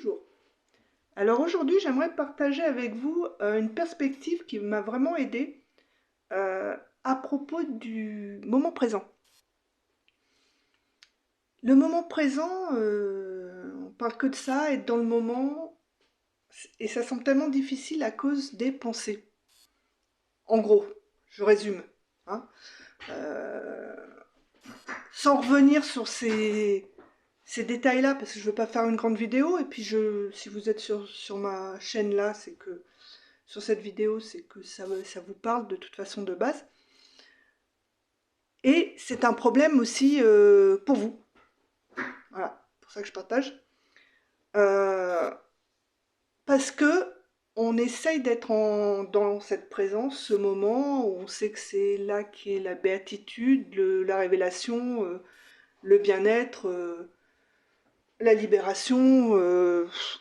Bonjour. Alors aujourd'hui, j'aimerais partager avec vous une perspective qui m'a vraiment aidée à propos du moment présent. Le moment présent, on parle que de ça, être dans le moment, et ça semble tellement difficile à cause des pensées. En gros, je résume, hein. Euh, Sans revenir sur ces détails-là, parce que je ne veux pas faire une grande vidéo, et puis si vous êtes sur ma chaîne là, c'est que sur cette vidéo, c'est que ça vous parle de toute façon de base. Et c'est un problème aussi pour vous. Voilà, c'est pour ça que je partage. Euh, Parce que on essaye d'être dans cette présence, ce moment où on sait que c'est là qu'est la béatitude, la révélation, le bien-être, la libération,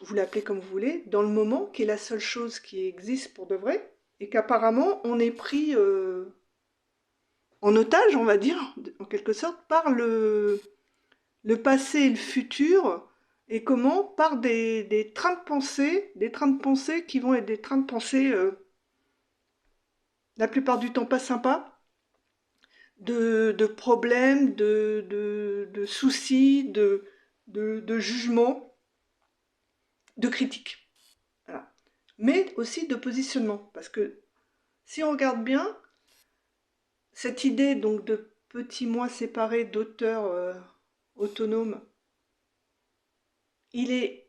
vous l'appelez comme vous voulez, dans le moment, qui est la seule chose qui existe pour de vrai, et qu'apparemment on est pris en otage, on va dire, en quelque sorte, par le passé et le futur, et comment, par des trains de pensée qui vont être des trains de pensée, la plupart du temps pas sympas, de problèmes, de soucis, de jugements, de critiques. Voilà. Mais aussi de positionnement, parce que si on regarde bien, cette idée donc de petits moi séparés d'auteurs autonomes, il est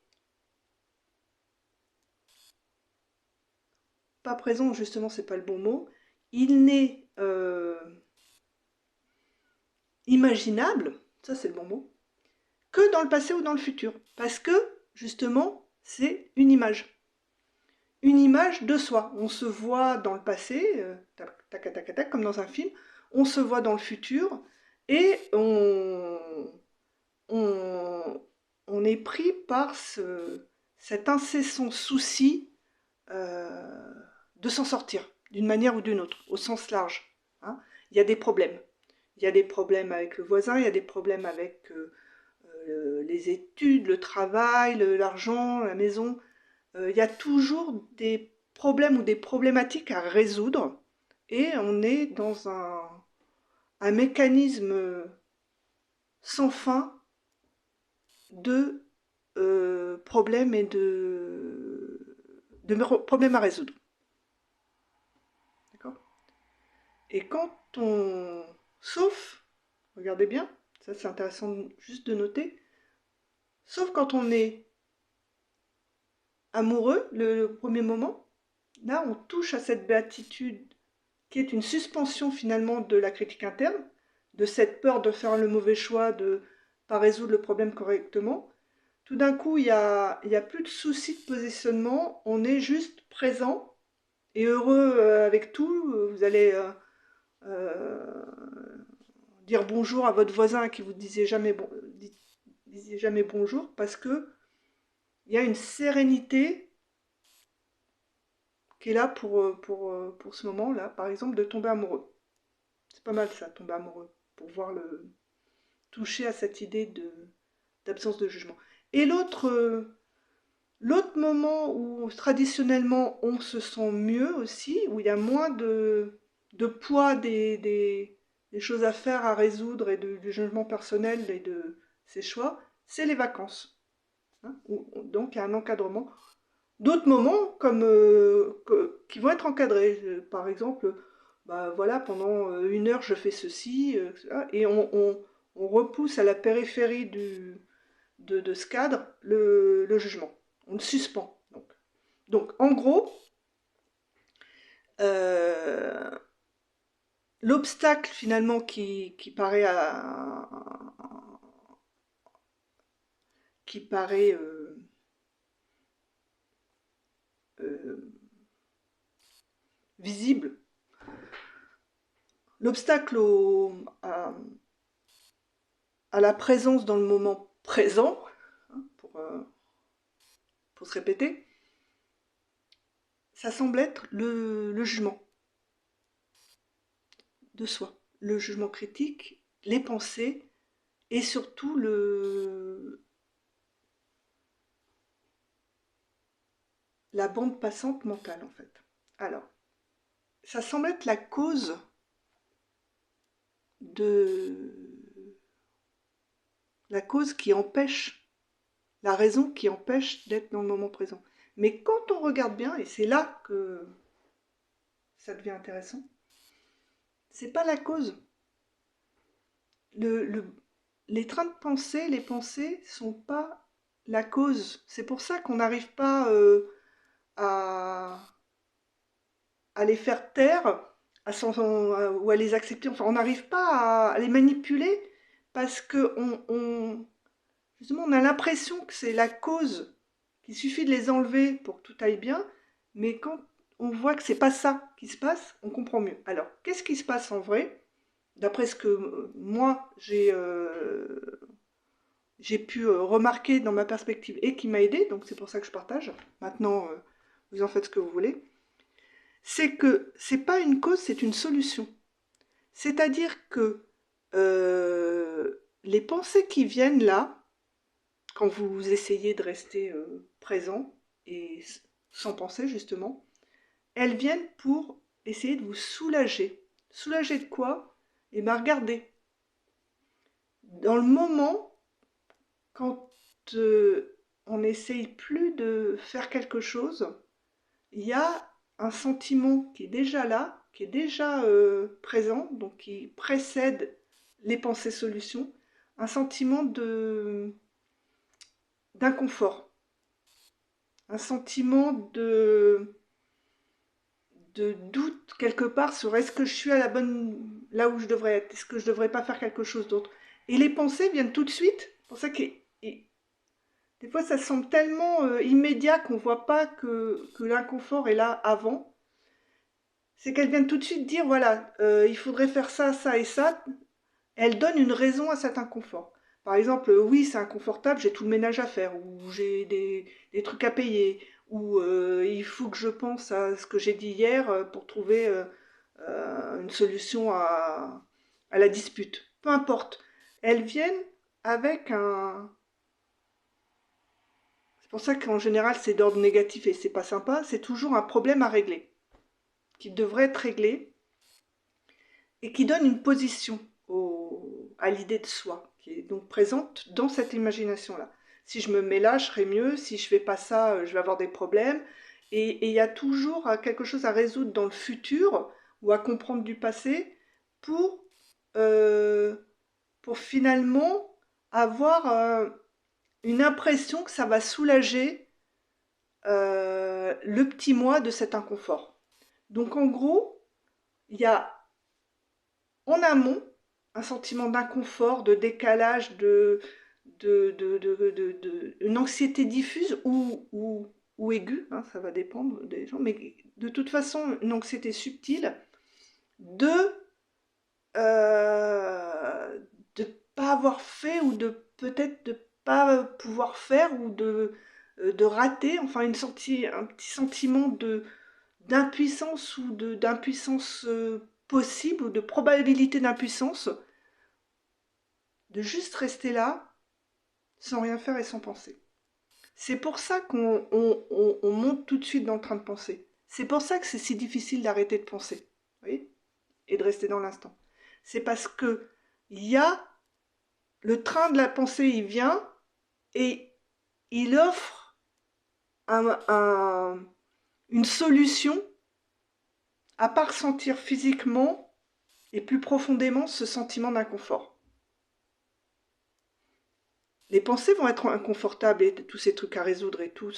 pas présent, justement, c'est pas le bon mot. Il n'est imaginable, ça c'est le bon mot, que dans le passé ou dans le futur. Parce que, justement, c'est une image. Une image de soi. On se voit dans le passé, tac, tac, tac, tac, comme dans un film. On se voit dans le futur et on, on est pris par cet incessant souci euh, de s'en sortir, d'une manière ou d'une autre, au sens large. Hein. Il y a des problèmes. Il y a des problèmes avec le voisin, il y a des problèmes avec les études, le travail, l'argent, la maison. Il y a toujours des problèmes ou des problématiques à résoudre et on est dans un mécanisme sans fin de problèmes et de problèmes à résoudre. D'accord ? Et quand on... Sauf, regardez bien, ça c'est intéressant juste de noter, sauf quand on est amoureux, le premier moment, là on touche à cette béatitude qui est une suspension finalement de la critique interne, de cette peur de faire le mauvais choix, de ne pas résoudre le problème correctement. Tout d'un coup, il y a plus de soucis de positionnement, on est juste présent et heureux avec tout. Vous allez euh, dire bonjour à votre voisin qui vous disait jamais, disait jamais bonjour parce que il y a une sérénité qui est là pour ce moment-là, par exemple, de tomber amoureux. C'est pas mal ça, tomber amoureux, pour voir toucher à cette idée d'absence de jugement. Et l'autre moment où traditionnellement on se sent mieux aussi, où il y a moins de poids des choses à faire, à résoudre et du jugement personnel et de ses choix, c'est les vacances. Hein, donc il y a un encadrement. D'autres moments comme qui vont être encadrés. Par exemple, bah voilà, pendant 1 heure je fais ceci, et on repousse à la périphérie de ce cadre le jugement. On le suspend. Donc en gros, euh, l'obstacle finalement qui paraît euh, visible, l'obstacle à la présence dans le moment présent, hein, pour se répéter, ça semble être le jugement de soi, le jugement critique, les pensées et surtout la bande passante mentale, en fait. Alors, ça semble être la cause de... la cause qui empêche, la raison qui empêche d'être dans le moment présent. Mais quand on regarde bien, et c'est là que ça devient intéressant, c'est pas la cause. Les trains de pensée, les pensées sont pas la cause. C'est pour ça qu'on n'arrive pas à, à les faire taire ou à les accepter. Enfin, on n'arrive pas à les manipuler parce que justement, on a l'impression que c'est la cause, qu'il suffit de les enlever pour que tout aille bien. Mais quand on voit que c'est pas ça qui se passe, on comprend mieux. Alors, qu'est-ce qui se passe en vrai? D'après ce que moi j'ai pu remarquer dans ma perspective et qui m'a aidé, donc c'est pour ça que je partage. Maintenant, vous en faites ce que vous voulez. C'est que c'est pas une cause, c'est une solution. C'est-à-dire que les pensées qui viennent là, quand vous essayez de rester présent et sans penser justement, elles viennent pour essayer de vous soulager. Soulager de quoi? Eh bien, regardez. Dans le moment, quand on n'essaye plus de faire quelque chose, il y a un sentiment qui est déjà là, qui est déjà présent, donc qui précède les pensées solutions, un sentiment d'inconfort, un sentiment de doute quelque part sur est-ce que je suis à la bonne, là où je devrais être, est-ce que je devrais pas faire quelque chose d'autre. Et les pensées viennent tout de suite, c'est pour ça que des fois ça semble tellement immédiat qu'on voit pas que l'inconfort est là avant. C'est qu'elles viennent tout de suite dire voilà, il faudrait faire ça, ça et ça. Elles donnent une raison à cet inconfort. Par exemple, oui, c'est inconfortable, j'ai tout le ménage à faire, ou j'ai des trucs à payer, ou il faut que je pense à ce que j'ai dit hier pour trouver une solution à la dispute. Peu importe. Elles viennent avec un... C'est pour ça qu'en général c'est d'ordre négatif et c'est pas sympa, c'est toujours un problème à régler, qui devrait être réglé, et qui donne une position à l'idée de soi, qui est donc présente dans cette imagination-là. Si je me mets là, je serai mieux, si je fais pas ça, je vais avoir des problèmes. Et il y a toujours quelque chose à résoudre dans le futur, ou à comprendre du passé, pour, euh, pour finalement avoir une impression que ça va soulager le petit moi de cet inconfort. Donc en gros, il y a en amont un sentiment d'inconfort, de décalage, une anxiété diffuse ou aiguë, hein, ça va dépendre des gens, mais de toute façon une anxiété subtile de de pas avoir fait ou de peut-être de pas pouvoir faire ou de rater, enfin un petit sentiment d'impuissance ou d'impuissance possible ou de probabilité d'impuissance, de juste rester là sans rien faire et sans penser. C'est pour ça qu'on monte tout de suite dans le train de penser. C'est pour ça que c'est si difficile d'arrêter de penser, vous voyez, et de rester dans l'instant. C'est parce que il y a le train de la pensée, il vient et il offre une solution à pas ressentir physiquement et plus profondément ce sentiment d'inconfort. Les pensées vont être inconfortables et tous ces trucs à résoudre et tout,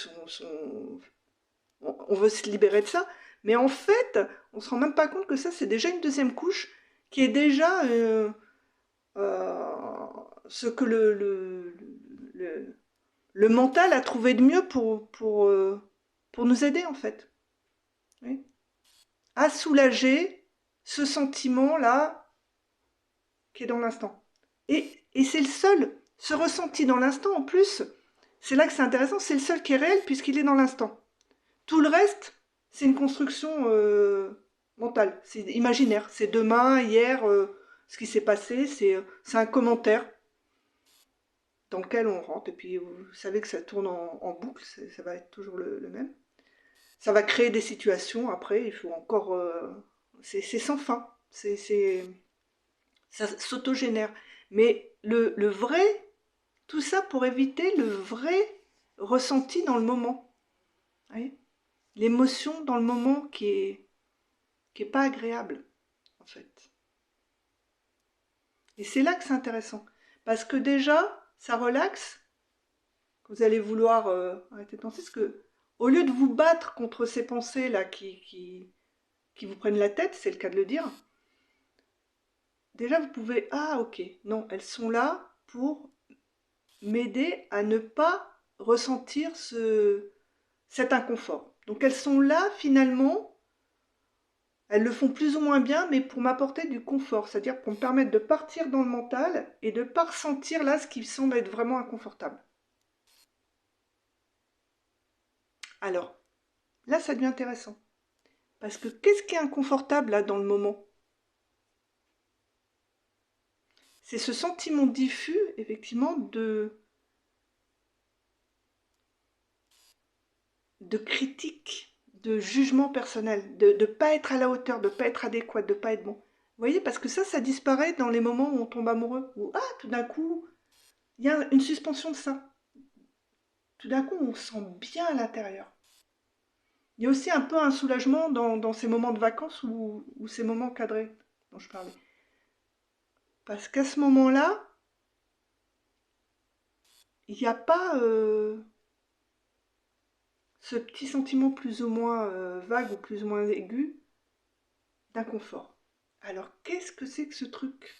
on veut se libérer de ça, mais en fait, on se rend même pas compte que ça, c'est déjà une deuxième couche qui est déjà ce que le mental a trouvé de mieux pour nous aider, en fait. Oui. À soulager ce sentiment-là qui est dans l'instant. Et c'est le seul, ce ressenti dans l'instant, en plus, c'est là que c'est intéressant, c'est le seul qui est réel puisqu'il est dans l'instant. Tout le reste, c'est une construction mentale, c'est imaginaire, c'est demain, hier, ce qui s'est passé, c'est un commentaire dans lequel on rentre, et puis vous savez que ça tourne en boucle, ça va être toujours le même. Ça va créer des situations, après, il faut encore... c'est sans fin, ça s'autogénère. Mais le vrai, tout ça pour éviter le vrai ressenti dans le moment. Oui, l'émotion dans le moment qui est pas agréable, en fait. Et c'est là que c'est intéressant. Parce que déjà, ça relaxe. Vous allez vouloir arrêter de penser. Parce que, au lieu de vous battre contre ces pensées-là qui vous prennent la tête, c'est le cas de le dire, déjà vous pouvez... Ah, ok, non, elles sont là pour m'aider à ne pas ressentir cet inconfort. Donc elles sont là finalement, elles le font plus ou moins bien, mais pour m'apporter du confort, c'est-à-dire pour me permettre de partir dans le mental et de ne pas ressentir là ce qui semble être vraiment inconfortable. Alors, là ça devient intéressant. Parce que qu'est-ce qui est inconfortable là dans le moment? C'est ce sentiment diffus, effectivement, de critique, de jugement personnel, de ne pas être à la hauteur, de ne pas être adéquat, de ne pas être bon. Vous voyez, parce que ça disparaît dans les moments où on tombe amoureux, où, ah, tout d'un coup, il y a une suspension de ça. Tout d'un coup, on se sent bien à l'intérieur. Il y a aussi un peu un soulagement dans ces moments de vacances ou ces moments cadrés dont je parlais. Parce qu'à ce moment-là, il n'y a pas ce petit sentiment plus ou moins vague ou plus ou moins aigu d'inconfort. Alors, qu'est-ce que c'est que ce truc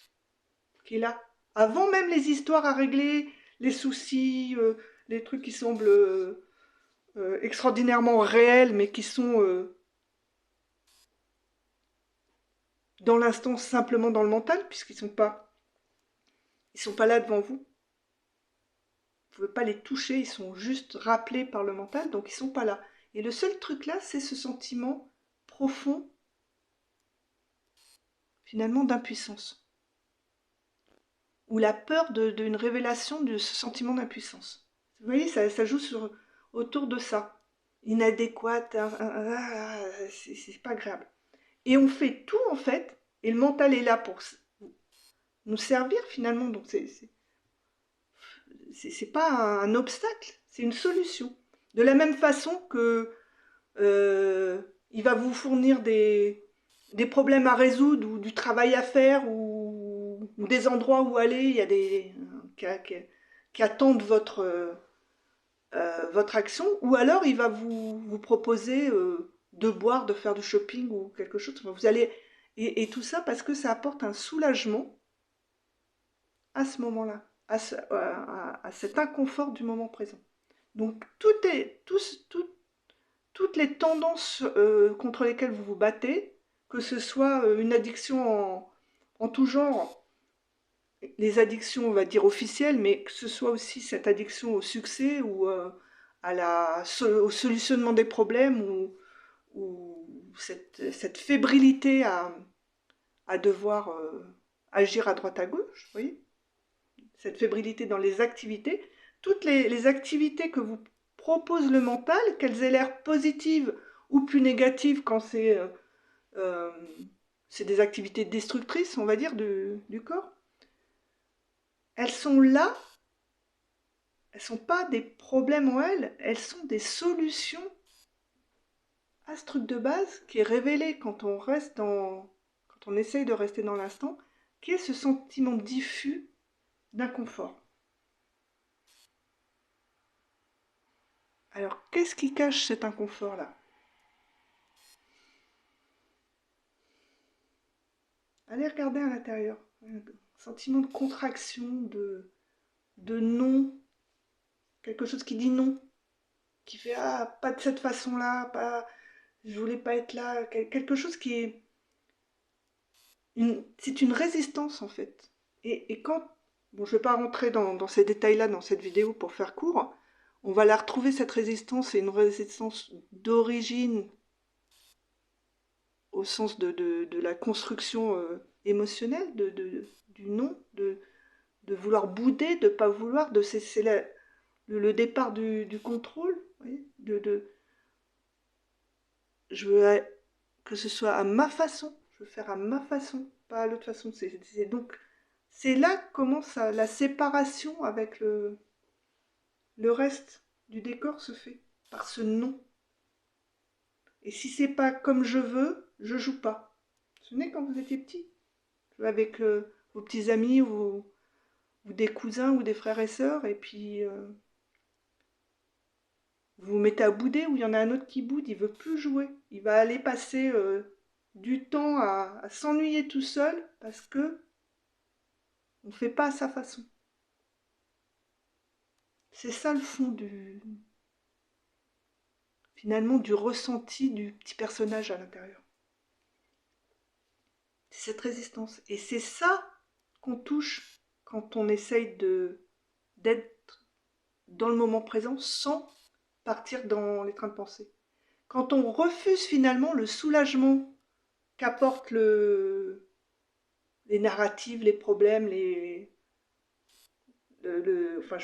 qui est là? Avant même les histoires à régler, les soucis, les trucs qui semblent extraordinairement réels, mais qui sont dans l'instant simplement dans le mental, ils sont pas là devant vous. Vous ne pouvez pas les toucher, ils sont juste rappelés par le mental, donc ils sont pas là. Et le seul truc là, c'est ce sentiment profond, finalement, d'impuissance. Ou la peur d'une révélation de ce sentiment d'impuissance. Vous voyez, ça joue autour de ça. Inadéquate, c'est pas agréable. Et on fait tout en fait, et le mental est là pour nous servir finalement, donc c'est pas un obstacle, c'est une solution. De la même façon que il va vous fournir des problèmes à résoudre ou du travail à faire ou des endroits où aller, il y a des qui attendent votre action, ou alors il va vous proposer de boire, de faire du shopping ou quelque chose. Vous allez et tout ça parce que ça apporte un soulagement à ce moment-là, à cet inconfort du moment présent. Donc toutes les tendances contre lesquelles vous vous battez, que ce soit une addiction en tout genre, les addictions, on va dire, officielles, mais que ce soit aussi cette addiction au succès ou au solutionnement des problèmes ou cette fébrilité à devoir agir à droite à gauche, vous voyez, cette fébrilité dans les activités, toutes les activités que vous propose le mental, qu'elles aient l'air positives ou plus négatives quand euh, c'est des activités destructrices, on va dire, du corps, elles sont là, elles ne sont pas des problèmes en elles sont des solutions à ce truc de base qui est révélé quand quand on essaye de rester dans l'instant, qui est ce sentiment diffus d'inconfort. Alors, qu'est-ce qui cache cet inconfort-là? Allez regarder à l'intérieur. Un sentiment de contraction, de non, quelque chose qui dit non, qui fait ah, pas de cette façon-là, pas, je voulais pas être là, quelque chose qui est c'est une résistance en fait. Et quand, bon, je vais pas rentrer dans ces détails-là dans cette vidéo pour faire court, on va la retrouver cette résistance, c'est une résistance d'origine au sens de la construction émotionnelle, du non, de vouloir bouder, de pas vouloir, de cesser le départ du contrôle, vous voyez, je veux que ce soit à ma façon. Je veux faire à ma façon, pas à l'autre façon. Donc, c'est là que commence la séparation avec le reste du décor se fait, par ce non. Et si c'est pas comme je veux, je joue pas. Vous vous souvenez quand vous étiez petit? Jouer avec vos petits amis ou des cousins ou des frères et sœurs, et puis vous vous mettez à bouder, ou il y en a un autre qui boude, il veut plus jouer. Il va aller passer du temps à s'ennuyer tout seul parce que on fait pas à sa façon. C'est ça le fond finalement du ressenti du petit personnage à l'intérieur. C'est cette résistance. Et c'est ça qu'on touche quand on essaye d'être dans le moment présent sans partir dans les trains de pensée. Quand on refuse finalement le soulagement qu'apportent les narratives, les problèmes, enfin,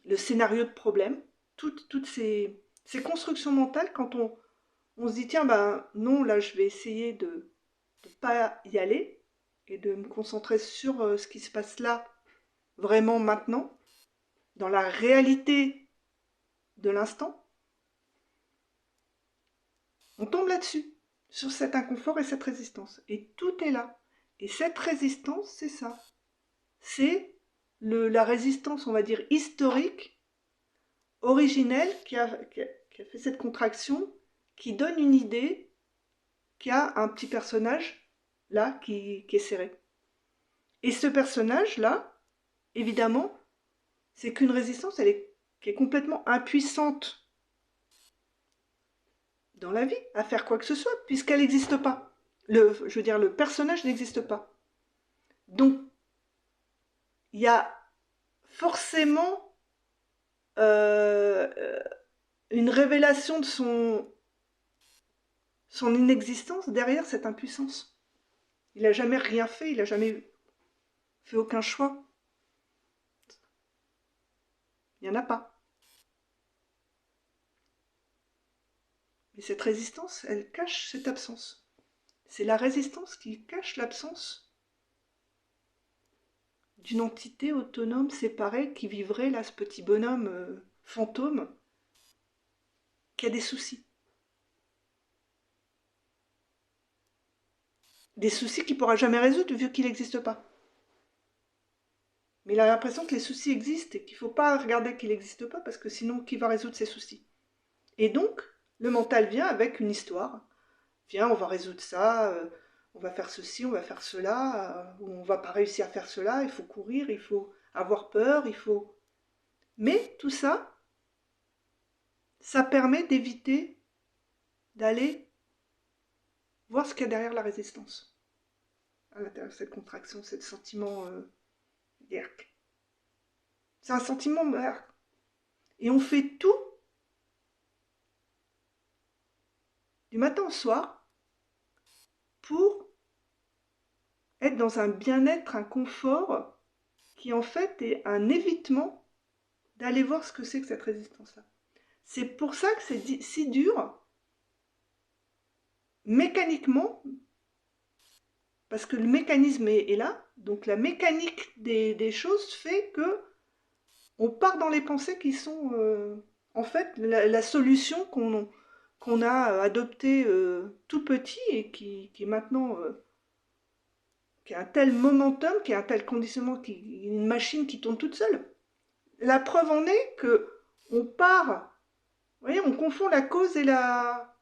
le scénario de problème, toutes ces constructions mentales, quand on se dit tiens, ben non, là je vais essayer de ne pas y aller et de me concentrer sur ce qui se passe là, vraiment maintenant, dans la réalité de l'instant, on tombe là-dessus, sur cet inconfort et cette résistance. Et tout est là. Et cette résistance, c'est ça. C'est la résistance, on va dire, historique, originelle, qui a fait cette contraction, qui donne une idée qu'il y a un petit personnage, là, qui est serré. Et ce personnage-là, évidemment, c'est qu'une résistance, qui est complètement impuissante dans la vie à faire quoi que ce soit, puisqu'elle n'existe pas. Je veux dire, le personnage n'existe pas. Donc, il y a forcément une révélation de son inexistence derrière cette impuissance. Il n'a jamais rien fait, il n'a jamais fait aucun choix. Il n'y en a pas. Mais cette résistance, elle cache cette absence. C'est la résistance qui cache l'absence d'une entité autonome, séparée, qui vivrait là, ce petit bonhomme fantôme, qui a des soucis. Des soucis qu'il ne pourra jamais résoudre vu qu'il n'existe pas. Mais il a l'impression que les soucis existent et qu'il ne faut pas regarder qu'il n'existe pas parce que sinon, qui va résoudre ses soucis? Et donc, le mental vient avec une histoire. Viens, on va résoudre ça, on va faire ceci, on va faire cela, ou on va pas réussir à faire cela, il faut courir, il faut avoir peur, il faut... Mais tout ça, ça permet d'éviter d'aller voir ce qu'il y a derrière la résistance. À l'intérieur de cette contraction, ce sentiment d'erc. C'est un sentiment d'erc. Et on fait tout, du matin au soir, pour être dans un bien-être, un confort, qui en fait est un évitement d'aller voir ce que c'est que cette résistance-là. C'est pour ça que c'est si dur, mécaniquement, parce que le mécanisme est là, donc la mécanique des choses fait que on part dans les pensées qui sont en fait la solution qu'on a adoptée tout petit et qui est maintenant qui a un tel momentum, qui a un tel conditionnement, une machine qui tourne toute seule. La preuve en est que on part, vous voyez, on confond la cause et la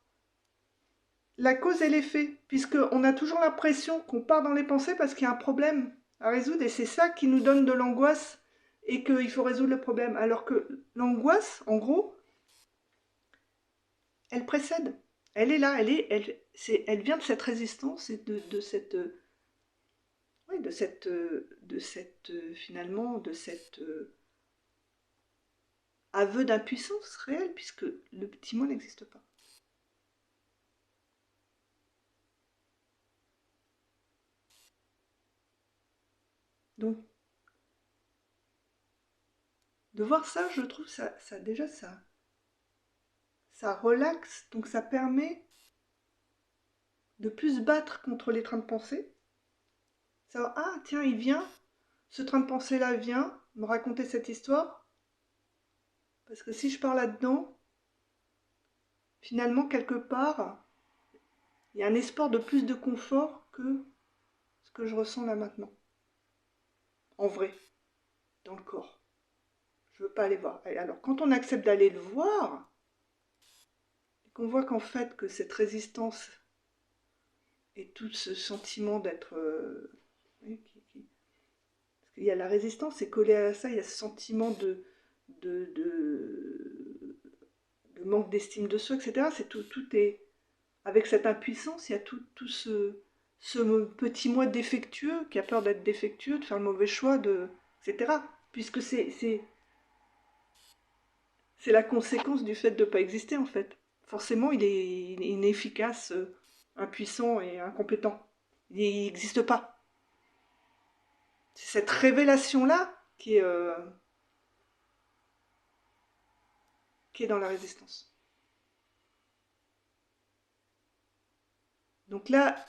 cause et l'effet, puisqu'on a toujours l'impression qu'on part dans les pensées parce qu'il y a un problème à résoudre, et c'est ça qui nous donne de l'angoisse, et qu'il faut résoudre le problème. Alors que l'angoisse, en gros, elle précède. Elle est là, elle vient de cette résistance et de cette... oui, finalement, de cet aveu d'impuissance réelle, puisque le petit moi n'existe pas. Donc, de voir ça, je trouve déjà ça ça relaxe, donc ça permet de plus se battre contre les trains de pensée. Ça, ah tiens, il vient, ce train de pensée-là vient me raconter cette histoire, parce que si je pars là-dedans, finalement, quelque part, il y a un espoir de plus de confort que ce que je ressens là maintenant, en vrai, dans le corps. Je veux pas aller voir. Et alors, quand on accepte d'aller le voir, et qu'on voit qu'en fait, que cette résistance et tout ce sentiment d'être... oui, parce qu'il y a la résistance, et collé à ça, il y a ce sentiment de, de, de manque d'estime de soi, etc. C'est tout est... Avec cette impuissance, il y a tout ce petit moi défectueux, qui a peur d'être défectueux, de faire le mauvais choix, etc. Puisque c'est la conséquence du fait de ne pas exister, en fait. Forcément, il est inefficace, impuissant et incompétent. Il n'existe pas. C'est cette révélation-là qui est dans la résistance. Donc là,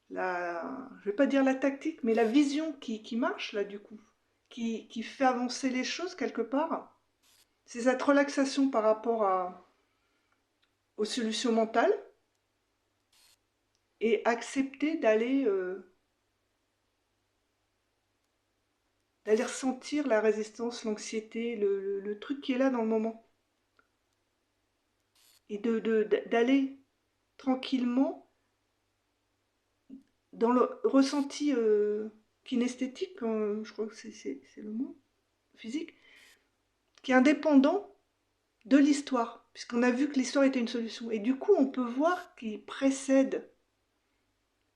je ne vais pas dire la tactique, mais la vision qui marche, là, du coup, qui fait avancer les choses quelque part, c'est cette relaxation par rapport aux solutions mentales et accepter d'aller ressentir la résistance, l'anxiété, le truc qui est là dans le moment. Et d'aller tranquillement dans le ressenti kinesthétique, je crois que c'est le mot, physique, qui est indépendant de l'histoire, puisqu'on a vu que l'histoire était une solution. Et du coup, on peut voir qu'il précède.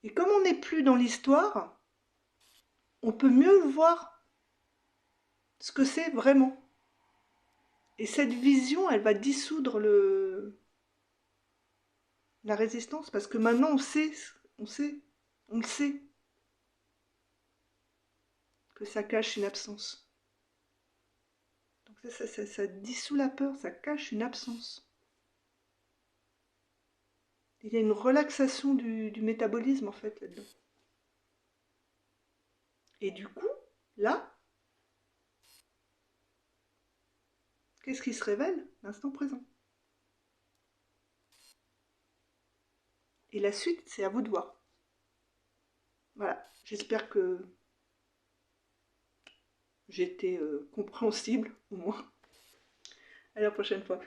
Et comme on n'est plus dans l'histoire, on peut mieux voir ce que c'est vraiment. Et cette vision, elle va dissoudre la résistance, parce que maintenant on le sait, que ça cache une absence. Donc ça dissout la peur, ça cache une absence. Il y a une relaxation du métabolisme, en fait, là-dedans. Et du coup, là, qu'est-ce qui se révèle? L'instant présent. Et la suite, c'est à vous de voir. Voilà, j'espère que j'ai été compréhensible, au moins. À la prochaine fois.